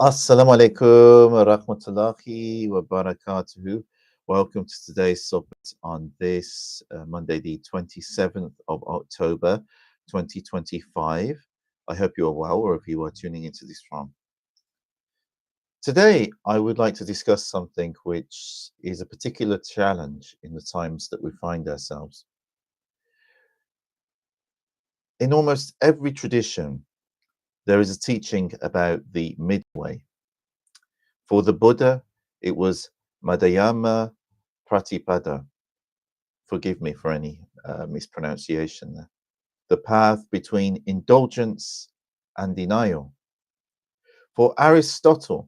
Assalamu alaikum wa rahmatullahi wa barakatuhu. Welcome to today's Sohbet on this Monday, the 27th of October, 2025. I hope you are well, wherever you are tuning into this from. Today, I would like to discuss something which is a particular challenge in the times that we find ourselves. In almost every tradition, there is a teaching about the midway. For the Buddha, it was Madhyama Pratipada. Forgive me for any mispronunciation there. The path between indulgence and denial. For Aristotle,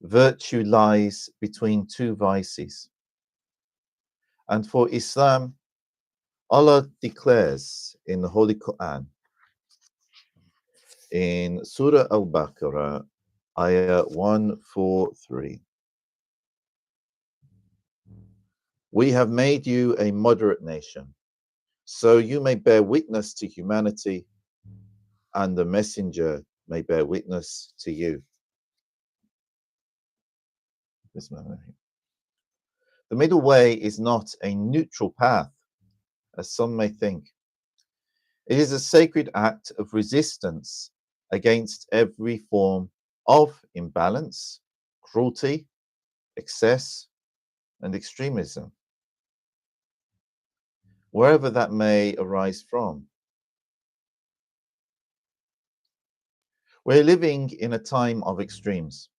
virtue lies between two vices. And for Islam, Allah declares in the Holy Quran, in Surah Al-Baqarah, Ayah 143, we have made you a moderate nation, so you may bear witness to humanity, and the messenger may bear witness to you. The middle way is not a neutral path, as some may think. It is a sacred act of resistance against every form of imbalance, cruelty, excess, and extremism, wherever that may arise from. We're living in a time of extremes,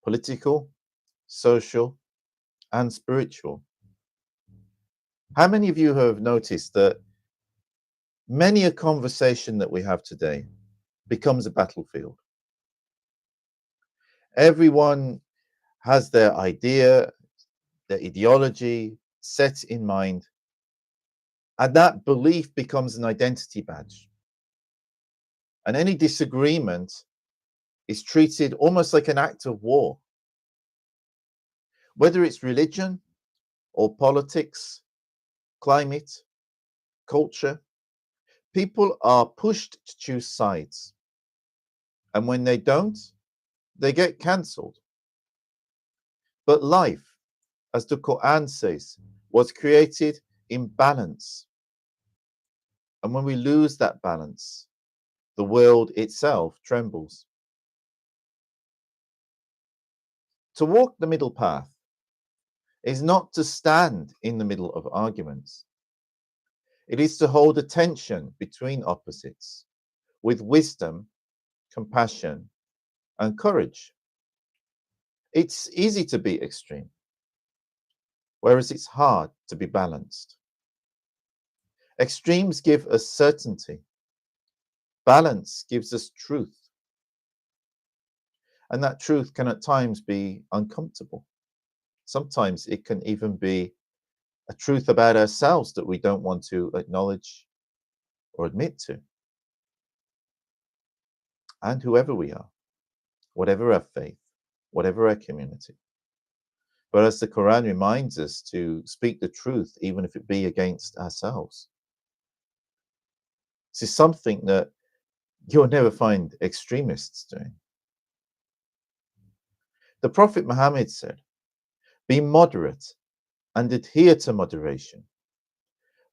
political, social, and spiritual. How many of you have noticed that many a conversation that we have today becomes a battlefield? Everyone has their idea, their ideology set in mind, and that belief becomes an identity badge. And any disagreement is treated almost like an act of war. Whether it's religion or politics, climate, culture, people are pushed to choose sides. And when they don't, they get cancelled. But life, as the Quran says, was created in balance. And when we lose that balance, the world itself trembles. To walk the middle path is not to stand in the middle of arguments. It is to hold a tension between opposites with wisdom, compassion, and courage. It's easy to be extreme, whereas it's hard to be balanced. Extremes give us certainty. Balance gives us truth. And that truth can at times be uncomfortable. Sometimes it can even be a truth about ourselves that we don't want to acknowledge or admit to. And whoever we are, whatever our faith, whatever our community. But as the Quran reminds us to speak the truth, even if it be against ourselves. This is something that you'll never find extremists doing. The Prophet Muhammad said, "Be moderate and adhere to moderation,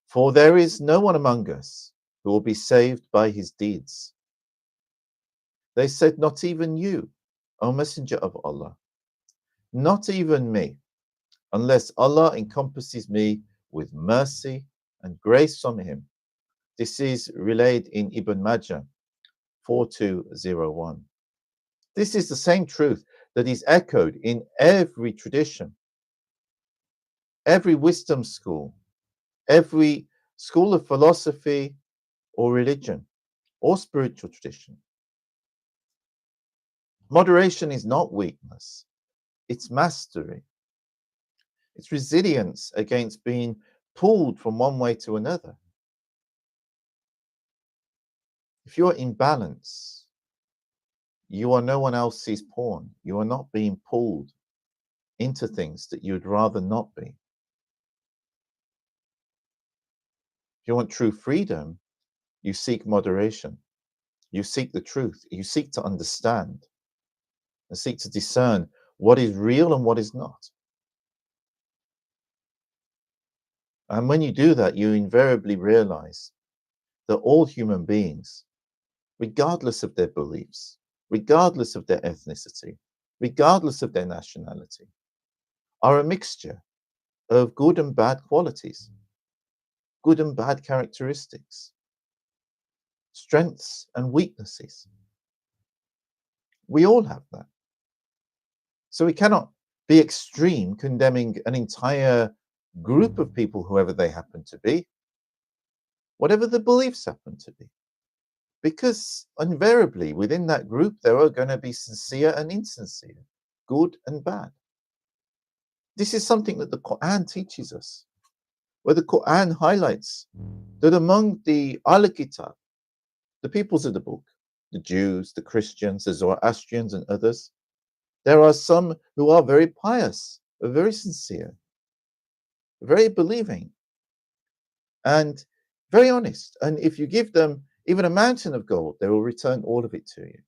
for there is no one among us who will be saved by his deeds." They said, "Not even you, O Messenger of Allah, not even me, unless Allah encompasses me with mercy and grace from him." This is relayed in Ibn Majah 4201. This is the same truth that is echoed in every tradition, every wisdom school, every school of philosophy or religion or spiritual tradition. Moderation is not weakness, it's mastery. It's resilience against being pulled from one way to another. If you're in balance, you are no one else's pawn. You are not being pulled into things that you'd rather not be. If you want true freedom, you seek moderation. You seek the truth. You seek to understand. and seek to discern what is real and what is not. And when you do that, you invariably realize that all human beings, regardless of their beliefs, regardless of their ethnicity, regardless of their nationality, are a mixture of good and bad qualities, good and bad characteristics, strengths and weaknesses. We all have that. So we cannot be extreme, condemning an entire group of people, whoever they happen to be, whatever the beliefs happen to be. Because invariably within that group, there are going to be sincere and insincere, good and bad. This is something that the Quran teaches us, where the Quran highlights that among the Al-Kitab, the peoples of the book, the Jews, the Christians, the Zoroastrians, and others, there are some who are very pious, very sincere, very believing, and very honest. And if you give them even a mountain of gold, they will return all of it to you.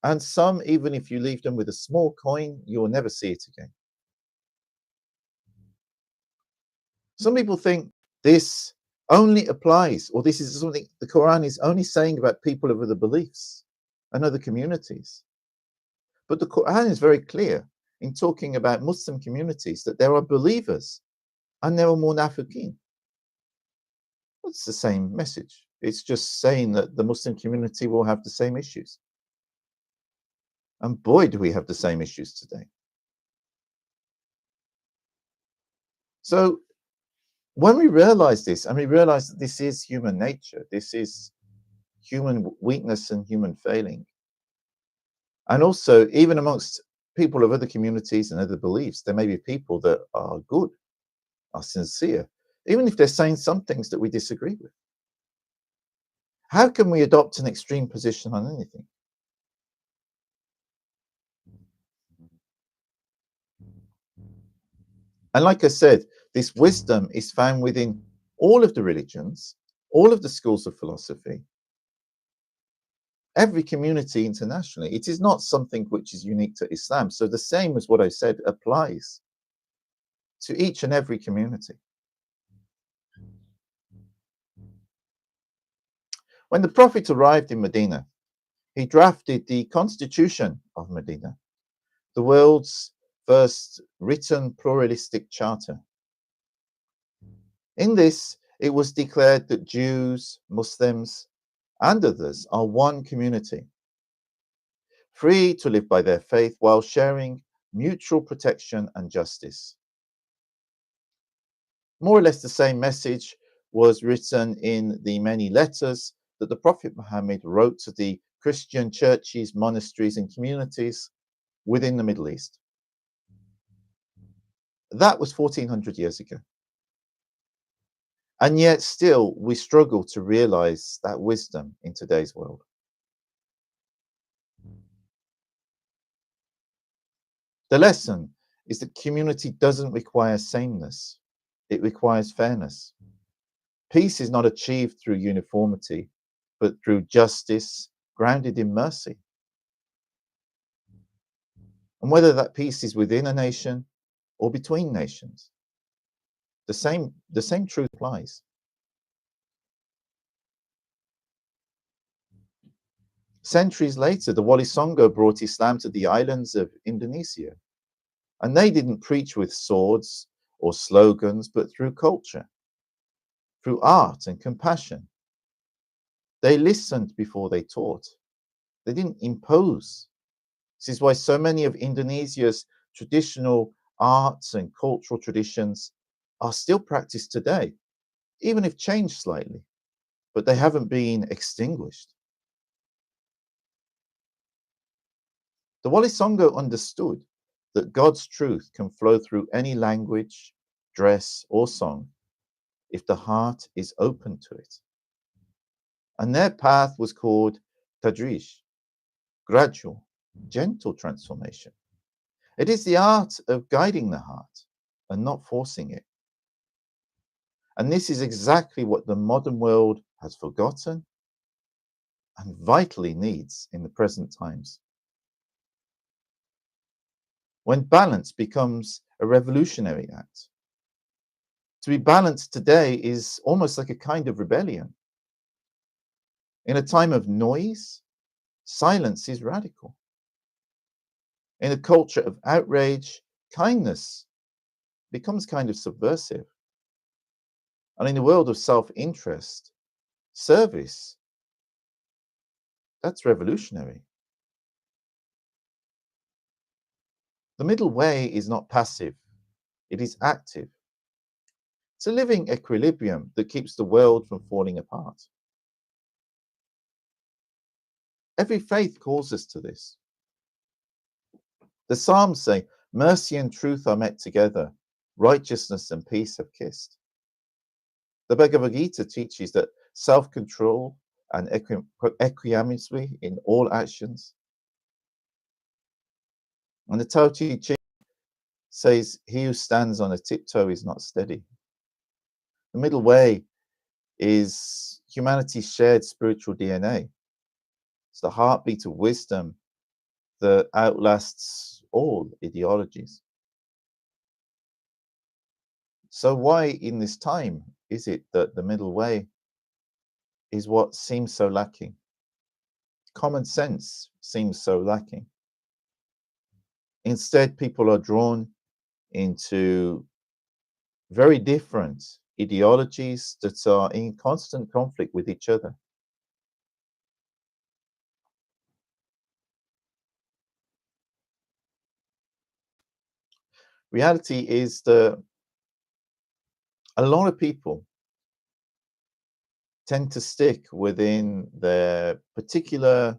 And some, even if you leave them with a small coin, you will never see it again. Some people think this only applies, or this is something the Quran is only saying about people of other beliefs and other communities. But the Quran is very clear in talking about Muslim communities that there are believers and there are munafiqeen. It's the same message. It's just saying that the Muslim community will have the same issues. And boy, do we have the same issues today. So when we realize this, and we realize that this is human nature, this is human weakness and human failing, and also even amongst people of other communities and other beliefs, there may be people that are good, are sincere, even if they're saying some things that we disagree with. How can we adopt an extreme position on anything? And like I said, this wisdom is found within all of the religions, all of the schools of philosophy, every community internationally. It is not something which is unique to Islam. So the same as what I said applies to each and every community. When the Prophet arrived in Medina, he drafted the Constitution of Medina, the world's first written pluralistic charter. In this, it was declared that Jews, Muslims, and others are one community, free to live by their faith while sharing mutual protection and justice. More or less the same message was written in the many letters that the Prophet Muhammad wrote to the Christian churches, monasteries, and communities within the Middle East. That was 1400 years ago. And yet still we struggle to realize that wisdom in today's world. The lesson is that community doesn't require sameness, it requires fairness. Peace is not achieved through uniformity, but through justice grounded in mercy. And whether that peace is within a nation or between nations, the same truth applies. Centuries later, the Walisongo brought Islam to the islands of Indonesia. And they didn't preach with swords or slogans, but through culture, through art and compassion. They listened before they taught. They didn't impose. This is why so many of Indonesia's traditional arts and cultural traditions are still practiced today, even if changed slightly, but they haven't been extinguished. The Walisongo understood that God's truth can flow through any language, dress, or song if the heart is open to it. And their path was called tadrij, gradual, gentle transformation. It is the art of guiding the heart and not forcing it. And this is exactly what the modern world has forgotten and vitally needs in the present times. when balance becomes a revolutionary act. To be balanced today is almost like a kind of rebellion. In a time of noise, silence is radical. In a culture of outrage, kindness becomes kind of subversive. And in a world of self-interest, service, that's revolutionary. The middle way is not passive, it is active. It's a living equilibrium that keeps the world from falling apart. Every faith calls us to this. The Psalms say, mercy and truth are met together, righteousness and peace have kissed. The Bhagavad Gita teaches that self-control and equanimity in all actions. And the Tao Te Ching says, he who stands on a tiptoe is not steady. The middle way is humanity's shared spiritual DNA. It's the heartbeat of wisdom that outlasts all ideologies. So why in this time is it that the middle way is what seems so lacking? Common sense seems so lacking. Instead, people are drawn into very different ideologies that are in constant conflict with each other. Reality is that a lot of people tend to stick within their particular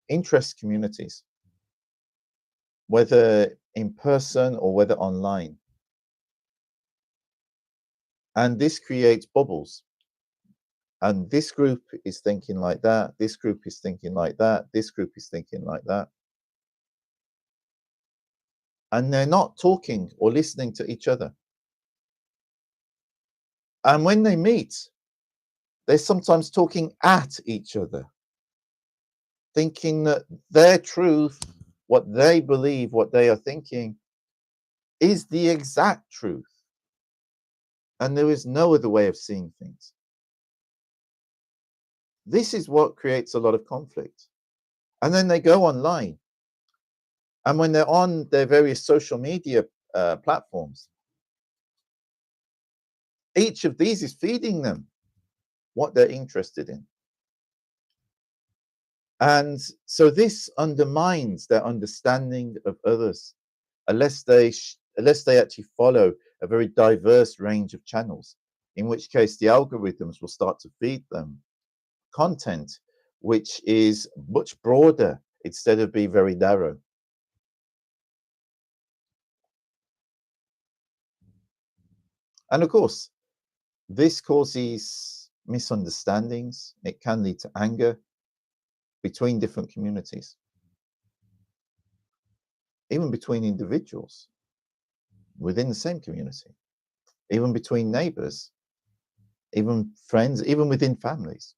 interest communities, whether in person or whether online. And this creates bubbles. And this group is thinking like that, this group is thinking like that, this group is thinking like that. And they're not talking or listening to each other. And when they meet, they're sometimes talking at each other, thinking that their truth, what they believe, what they are thinking, is the exact truth. And there is no other way of seeing things. This is what creates a lot of conflict. And then they go online. And when they're on their various social media platforms, each of these is feeding them what they're interested in. And so this undermines their understanding of others, unless they actually follow a very diverse range of channels, in which case the algorithms will start to feed them content which is much broader instead of being very narrow. And of course, this causes misunderstandings. It can lead to anger between different communities, even between individuals within the same community, even between neighbors, even friends, even within families.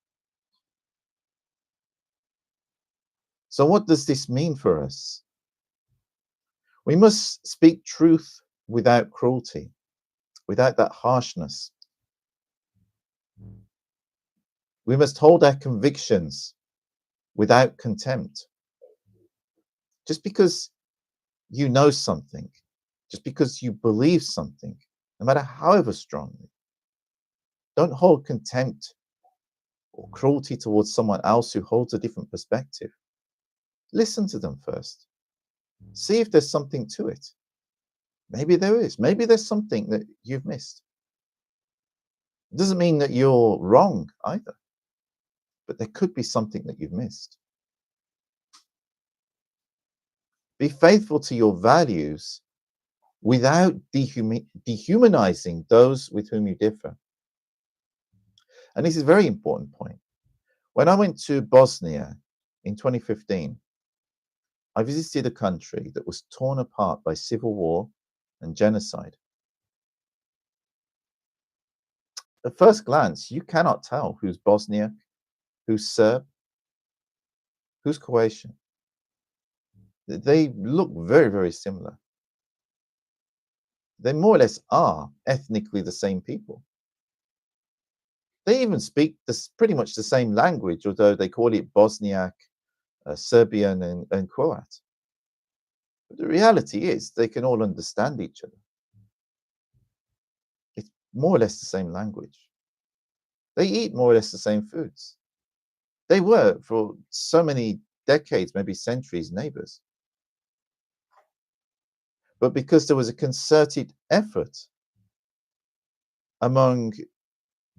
So what does this mean for us? We must speak truth without cruelty, without that harshness. We must hold our convictions without contempt. Just because you know something, just because you believe something, no matter however strongly, don't hold contempt or cruelty towards someone else who holds a different perspective. Listen to them first. See if there's something to it. Maybe there is. Maybe there's something that you've missed. It doesn't mean that you're wrong either, but there could be something that you've missed. Be faithful to your values without dehumanizing those with whom you differ. And this is a very important point. When I went to Bosnia in 2015, I visited a country that was torn apart by civil war and genocide. At first glance, you cannot tell who's Bosniak, who's Serb, who's Croatian. They look very, very similar. They more or less are ethnically the same people. They even speak this pretty much the same language, although they call it Bosniak, Serbian, and Croat. But the reality is they can all understand each other. It's more or less the same language. They eat more or less the same foods. They were, for so many decades, maybe centuries, neighbors. But because there was a concerted effort among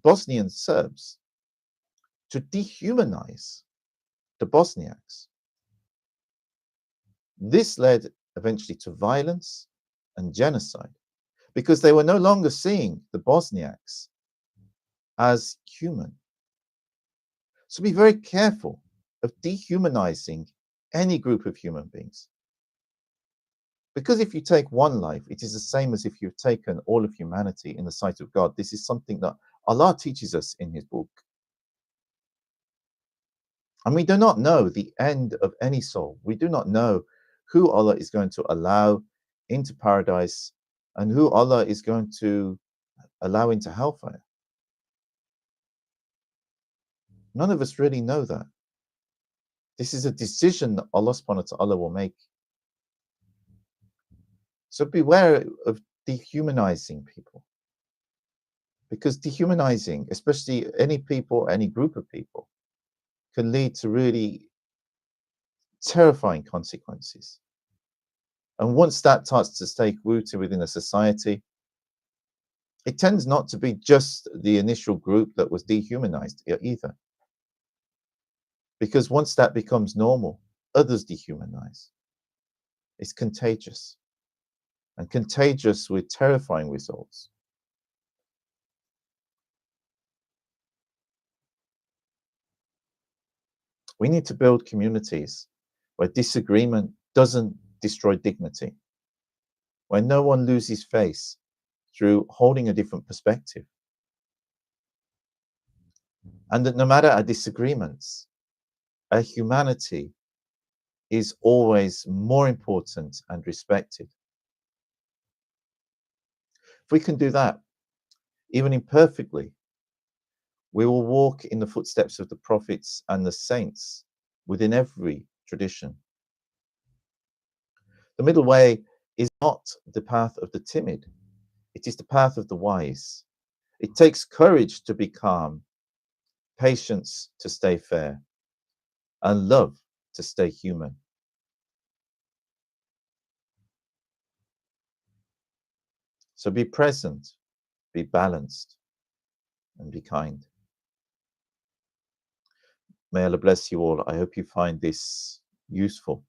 Bosnian Serbs to dehumanize the Bosniaks, this led eventually to violence and genocide, because they were no longer seeing the Bosniaks as human. So be very careful of dehumanizing any group of human beings. Because if you take one life, it is the same as if you've taken all of humanity in the sight of God. This is something that Allah teaches us in His book. And we do not know the end of any soul. We do not know who Allah is going to allow into paradise and who Allah is going to allow into hellfire. None of us really know that. This is a decision that Allah subhanahu wa ta'ala will make. So beware of dehumanizing people. Because dehumanizing, especially any people, any group of people, can lead to really terrifying consequences. And once that starts to take root within a society, it tends not to be just the initial group that was dehumanized either. Because once that becomes normal, others dehumanize. It's contagious. And contagious with terrifying results. We need to build communities where disagreement doesn't destroy dignity, where no one loses face through holding a different perspective. And that no matter our disagreements, our humanity is always more important and respected. If we can do that, even imperfectly, we will walk in the footsteps of the prophets and the saints within every tradition. The middle way is not the path of the timid, it is the path of the wise. It takes courage to be calm, patience to stay fair, and love to stay human. So be present, be balanced, and be kind. May Allah bless you all. I hope you find this useful.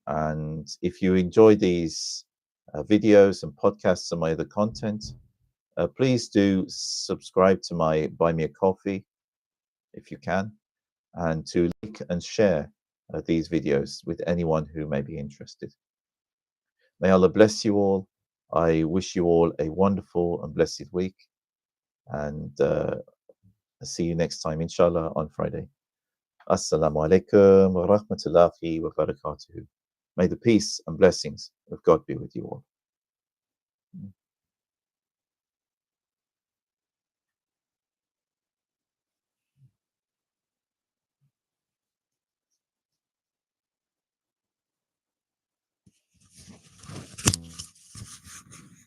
And if you enjoy these videos and podcasts and my other content, please do subscribe to my Buy Me a Coffee if you can, and to like and share these videos with anyone who may be interested. May Allah bless you all. I wish you all a wonderful and blessed week, and I'll see you next time, inshallah, on Friday. Assalamu alaikum wa rahmatullahi wa barakatuhu. May the peace and blessings of God be with you all.